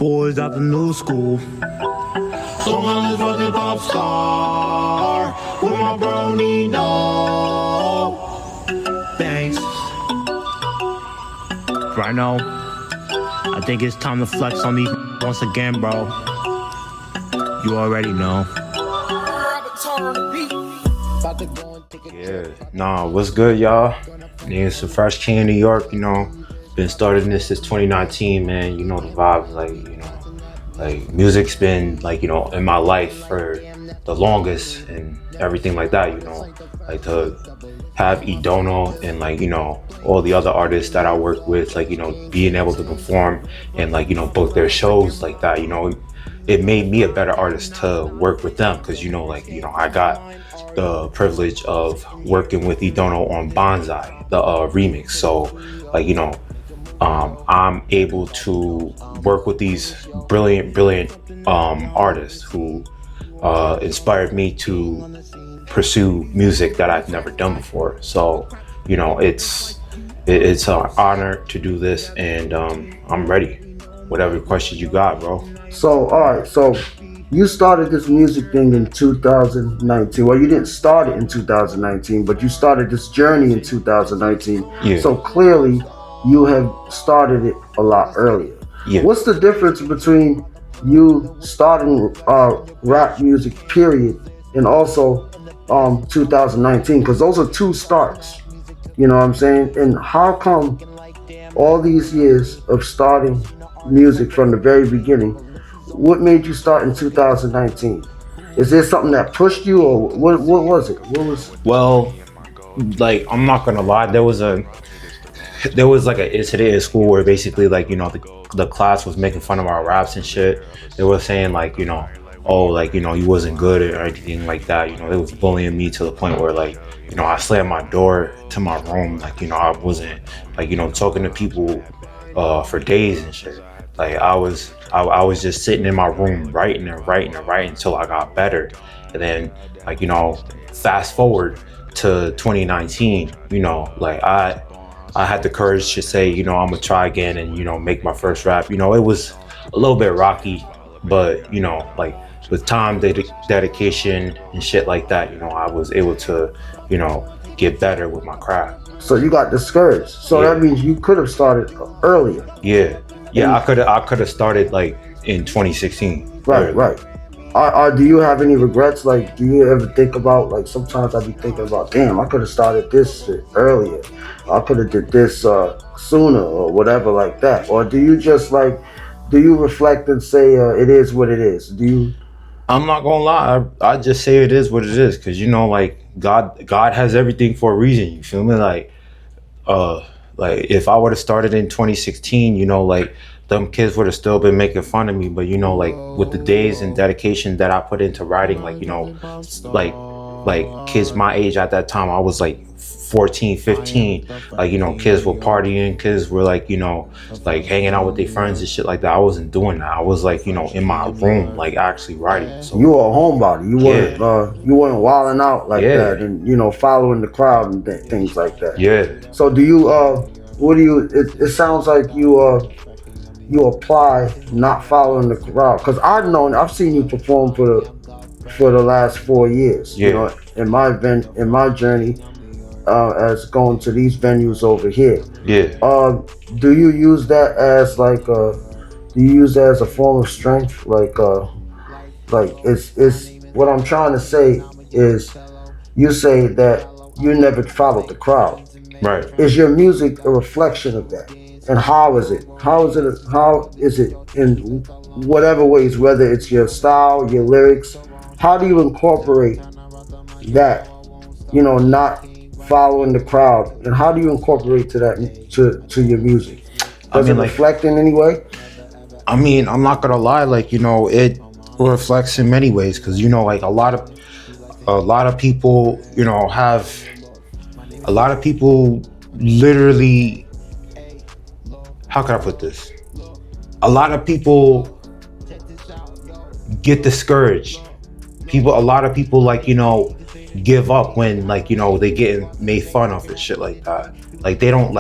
boys out the new school. So I was a pop star with my bro Nino. Thanks. Right now, I think it's time to flex on these once again, bro. You already know. Yeah, nah, what's good, y'all? It's the Fresh King in New York, you know. Been starting this since 2019, man. You know the vibes, like, you know, like music's been like, you know, in my life for the longest and everything like that, you know. Like to have Edono and like, you know, all the other artists that I work with, like, you know, being able to perform and like, you know, book their shows like that, you know, it made me a better artist to work with them because, you know, like, you know, I got the privilege of working with Edono on Bonsai, the remix. So like, you know, I'm able to work with these brilliant artists who inspired me to pursue music that I've never done before. So, you know, it's an honor to do this, and I'm ready. Whatever questions you got, bro. So, all right. So, you started this music thing in 2019. Well, you didn't start it in 2019, but you started this journey in 2019. Yeah. So clearly, you have started it a lot earlier. Yeah. What's the difference between you starting rap music, period, and also 2019? Because those are two starts. You know what I'm saying? And how come all these years of starting music from the very beginning, what made you start in 2019? Is there something that pushed you, or what was it? Well, like, I'm not gonna lie, there was like an incident in school where basically, like, you know, the class was making fun of our raps and shit. They were saying like, you know, oh, like, you know, you wasn't good or anything like that. You know, they was bullying me to the point where, like, you know, I slammed my door to my room. Like, you know, I wasn't, like, you know, talking to people for days and shit. Like, I was just sitting in my room writing until I got better. And then, like, you know, fast forward to 2019, you know, like I had the courage to say, you know, I'm gonna try again and, you know, make my first rap. You know, it was a little bit rocky, but, you know, like with time, dedication and shit like that, you know, I was able to, you know, get better with my craft. So you got discouraged. So yeah. That means you could have started earlier. Yeah. Yeah, I could have started like in 2016. Right. Do you have any regrets? Like, do you ever think about, like, sometimes I be thinking about, damn, I could have started this shit earlier. I could have did this sooner or whatever like that. Or do you just like, do you reflect and say it is what it is? Do you? I'm not gonna lie. I just say it is what it is, because, you know, like God has everything for a reason. You feel me? Like if I would have started in 2016, you know, like them kids would have still been making fun of me. But, you know, like with the days and dedication that I put into writing, like, you know, like kids my age at that time, I was like 14, 15, like, you know, kids were partying, kids were like, you know, like hanging out with their friends and shit like that. I wasn't doing that. I was like, you know, in my room, like actually writing. So you were a homebody. You weren't wilding out like that, and, you know, following the crowd and things like that. Yeah. So do you it sounds like you apply not following the crowd, because I've seen you perform for the last 4 years. Yeah. You know, in my journey as going to these venues over here. Yeah. Do you use that as like a form of strength? Like it's what I'm trying to say is, you say that you never followed the crowd. Right. Is your music a reflection of that? And how is it? How is it in whatever ways, whether it's your style, your lyrics? How do you incorporate that, you know, not following the crowd, and how do you incorporate to your music? Does it reflect in any way? I mean, I'm not gonna lie, like, you know, it reflects in many ways, because, you know, like a lot of people, you know, literally, how can I put this? A lot of people get discouraged. A lot of people, like, you know, give up when, like, you know, they get made fun of and shit like that. Like they don't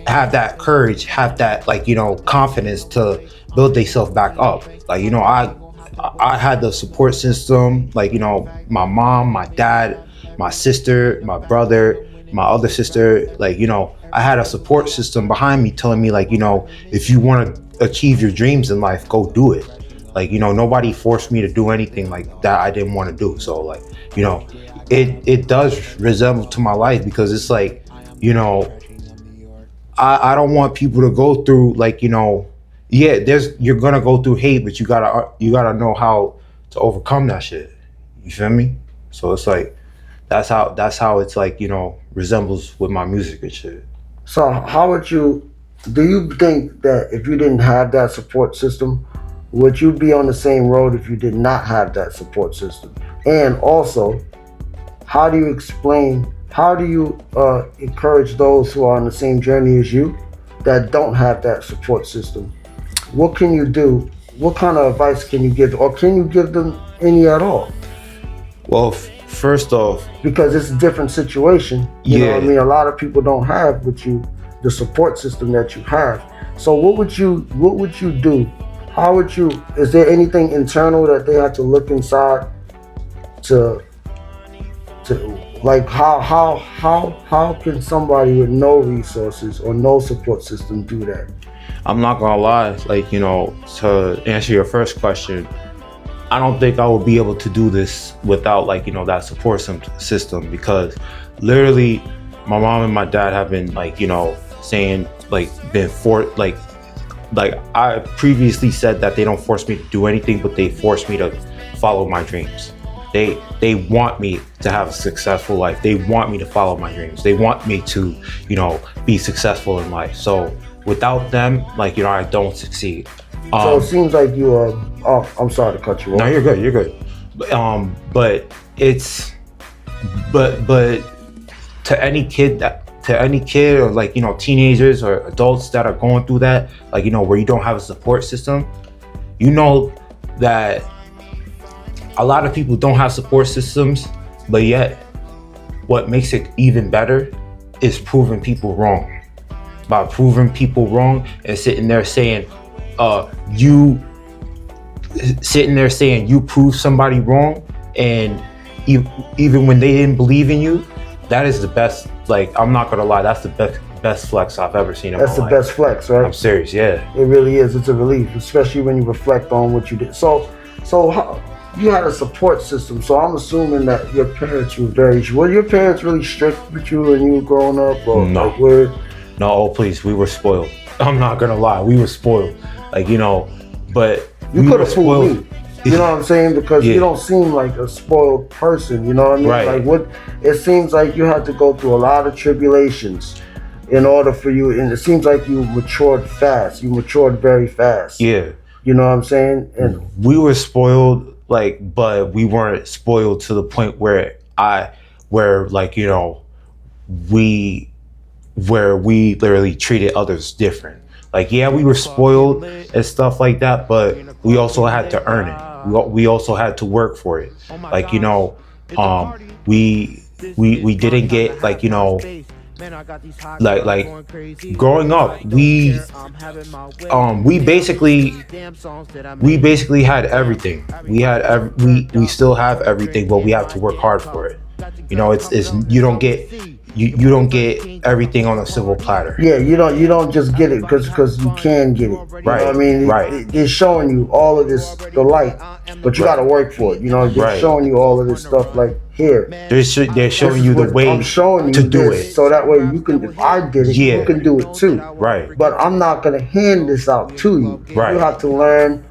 have that courage, have that like, you know, confidence to build themselves back up. Like, you know, I had the support system, like, you know, my mom, my dad, my sister, my brother, my other sister, like, you know, I had a support system behind me telling me like, you know, if you want to achieve your dreams in life, go do it. Like, you know, nobody forced me to do anything like that I didn't want to do. So like, you know, it does resemble to my life, because it's like, you know, I don't want people to go through like, you know, yeah, you're gonna go through hate, but you gotta know how to overcome that shit. You feel me? So it's like that's how it's like, you know, resembles with my music and shit. So how would you, do you think that if you didn't have that support system, would you be on the same road if you did not have that support system? And also, how do you encourage those who are on the same journey as you that don't have that support system? What can you do? What kind of advice can you give, or can you give them any at all? Well, first off, because it's a different situation. You know what I mean? A lot of people don't have with you the support system that you have. So what would you do? How would you, is there anything internal that they have to look inside to like how can somebody with no resources or no support system do that? I'm not gonna lie, like, you know, to answer your first question, I don't think I would be able to do this without like, you know, that support system, because literally my mom and my dad have been like, you know, saying like like I previously said that they don't force me to do anything, but they force me to follow my dreams. They want me to have a successful life. They want me to follow my dreams. They want me to, you know, be successful in life. So without them, like, you know, I don't succeed. So it seems like you are, oh, I'm sorry to cut you off. No, you're good. But it's, but to any kid or like, you know, teenagers or adults that are going through that, like, you know, where you don't have a support system, you know that a lot of people don't have support systems, but yet what makes it even better is proving people wrong. By proving people wrong and sitting there saying you proved somebody wrong, and even when they didn't believe in you, that is the best. Like, I'm not gonna lie, that's the best flex I've ever seen in my life. That's the best flex, right? I'm serious, yeah. It really is. It's a relief, especially when you reflect on what you did. So how, you had a support system, so I'm assuming that your parents were your parents really strict with you when you were growing up? Or no. Like, no, oh please, we were spoiled. I'm not gonna lie, we were spoiled. Like, you know, but you could have fooled me. You know what I'm saying? Because you don't seem like a spoiled person, you know what I mean? Right. Like, it seems like you had to go through a lot of tribulations in order for you, and it seems like you matured fast. You matured very fast. Yeah. You know what I'm saying? And we were spoiled, like, but we weren't spoiled to the point where like, you know, we literally treated others different. Like, yeah, we were spoiled and stuff like that, but we also had to earn it. We also had to work for it. Like, you know, we didn't get, like, you know, like growing up, we basically had everything. We still have everything, but we have to work hard for it. You know, it's you don't get everything on a silver platter. Yeah, you don't just get it because you can get it. You right. know what I mean? Right. It's showing you all of this, the light, but you got to work for it. You know, they're showing you all of this stuff. Like, here, they're showing you the way to do it, so that way you can. If I did it, you can do it too. Right. But I'm not gonna hand this out to you. Right. You have to learn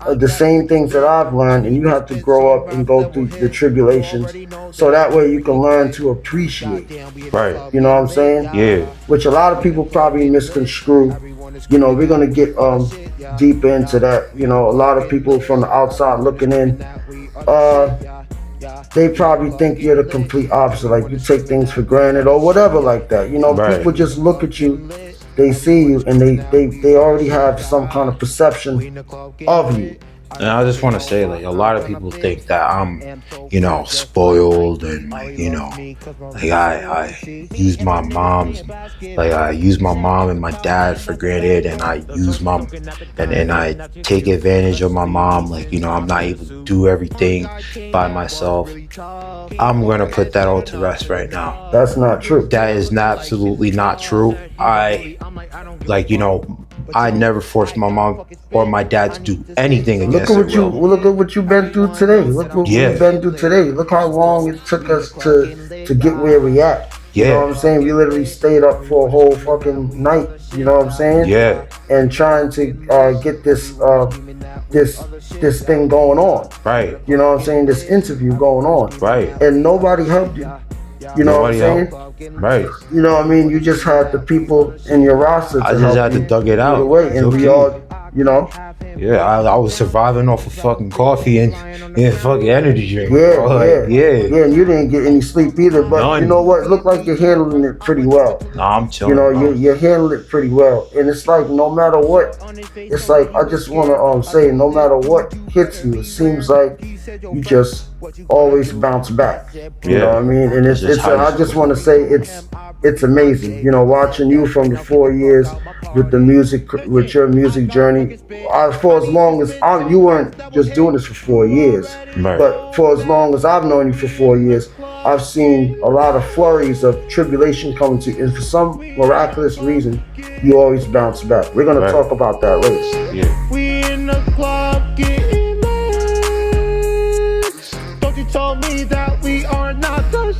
the same things that I've learned, and you have to grow up and go through the tribulations, so that way you can learn to appreciate. Right. You know what I'm saying? Yeah. Which a lot of people probably misconstrue. You know, we're gonna get deep into that. You know, a lot of people from the outside looking in, they probably think you're the complete opposite, like you take things for granted or whatever like that. You know, people just look at you, they see you, and they already have some kind of perception of you. And I just want to say, like, a lot of people think that I'm, you know, spoiled and, like, you know, like I use my mom's, like I use my mom and my dad for granted, and I use my, and I take advantage of my mom. Like, you know, I'm not able to do everything by myself. I'm gonna put that all to rest right now. That's not true. That is absolutely not true. Like, you know, I never forced my mom or my dad to do anything against their will. Look at what you've been through today. Look what we've been through today. Look how long it took us to get where we at. You know what I'm saying? We literally stayed up for a whole fucking night. You know what I'm saying? Yeah. And trying to get this thing going on. Right. You know what I'm saying? This interview going on. Right. And nobody helped you. You know what I'm saying? Right. You know what I mean? You just had the people in your roster to help you. I just had to dug it out. And we all, you know. Yeah, I was surviving off of fucking coffee and fucking energy drink. Yeah, and you didn't get any sleep either. But None. You know what? It looked like you're handling it pretty well. Nah, I'm chilling. You know, you're handling it pretty well. And it's like, no matter what, it's like, I just want to say, no matter what hits you, it seems like you just always bounce back. You know what I mean? And it's I just want to say it's amazing. You know, watching you from the 4 years with the music, with your music journey. For as long as you weren't just doing this for 4 years, but for as long as I've known you for 4 years, I've seen a lot of flurries of tribulation coming to you, and for some miraculous reason, you always bounce back. We're gonna talk about that later. Yeah. We in the club getting lit. Don't you told me that we are not the